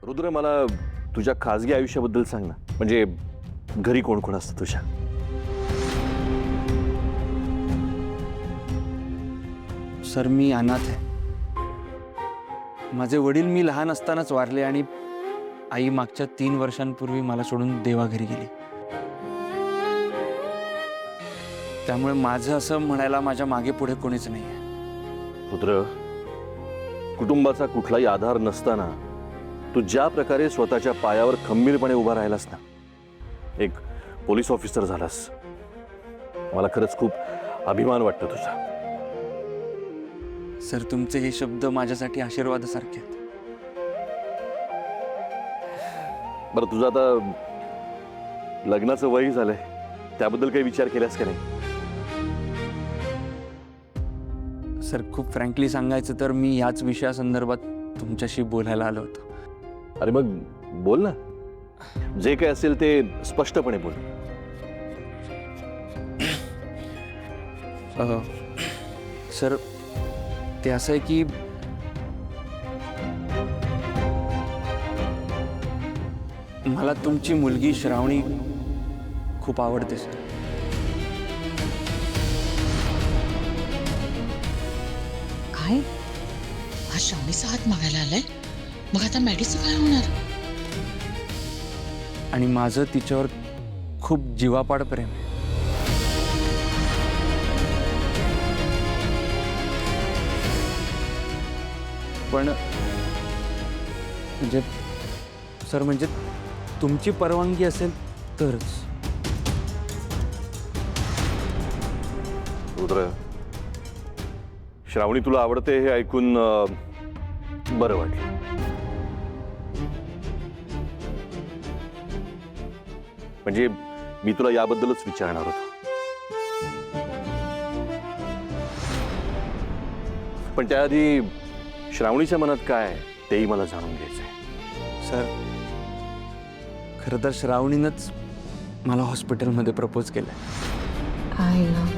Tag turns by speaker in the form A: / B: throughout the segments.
A: रुद्र, मला तुझ्या खाजगी आयुष्याबद्दल सांग ना. म्हणजे घरी कोण कोण असतं तुझ्या?
B: सर, मी अनाथ आहे. माझे वडील मी लहान असतानाच वारले आणि आई मागच्या 3 वर्षांपूर्वी मला सोडून देवाघरी गेली. त्यामुळे माझं असं म्हणायला माझ्या मागे पुढे कोणीच नाही आहे.
A: रुद्र, कुटुंबाचा कुठलाही आधार नसताना तू ज्या प्रकारे स्वतःच्या पायावर खंबीरपणे उभा राहिलास ना, एक पोलीस ऑफिसर झालास, मला खरंच खूप अभिमान वाटतो तुझा.
B: सर, तुमचे हे शब्द माझ्यासाठी आशीर्वादासारखे आहेत.
A: बरं, तुझं आता लग्नाचं वय झालंय, त्याबद्दल काही विचार केलास का नाही?
B: सर, खूप फ्रँकली सांगायचं तर मी याच विषयासंदर्भात तुमच्याशी बोलायला आलो होतो.
A: अरे मग बोल ना, जे काही असेल ते स्पष्टपणे बोल.
B: सर, ते असं आहे की मला तुमची मुलगी श्रावणी खूप आवडते सर.
C: काय आज श्रावणीचा हात मागायला आलाय? मग आता मॅडीचं काय होणार?
B: आणि माझं तिच्यावर खूप जीवापाड प्रेम आहे. पण म्हणजे सर, म्हणजे तुमची परवानगी असेल तरच.
A: रुद्र, श्रावणी तुला आवडते हे ऐकून बरं वाटलं. म्हणजे मी तुला याबद्दलच विचारणार होतो. पण त्याआधी श्रावणीच्या मनात काय आहे तेही मला जाणून घ्यायचंय.
B: सर, खरं तर श्रावणीनंच मला हॉस्पिटलमध्ये प्रपोज केलं.
C: आय लव्ह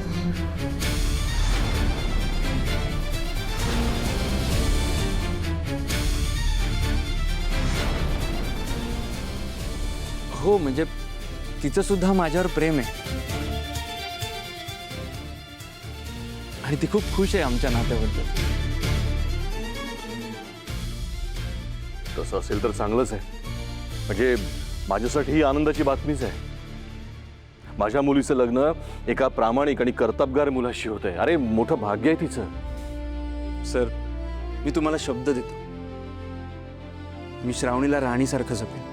B: हो, म्हणजे तिचं सुद्धा माझ्यावर प्रेम आहे आणि ती खूप खुश आहे आमच्या नात्याबद्दल.
A: तसं असेल तर चांगलंच आहे. म्हणजे माझ्यासाठी ही आनंदाची बातमीच आहे. माझ्या मुलीचं लग्न एका प्रामाणिक आणि कर्तबगार मुलाशी होत आहे. अरे, मोठं भाग्य आहे तिचं.
B: सर, मी तुम्हाला शब्द देतो, मी श्रावणीला राणीसारखं जपेन.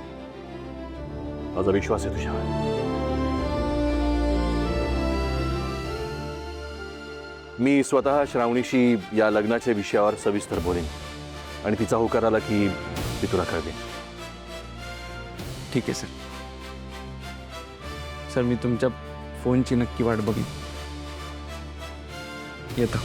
A: माझा विश्वास आहे तुझ्यावर. मी स्वतः श्रावणीशी या लग्नाच्या विषयावर सविस्तर बोलेन आणि तिचा होकार आला की मी तुला कळवेन.
B: ठीक आहे सर. सर, मी तुमच्या फोनची नक्की वाट बघेन. येतो.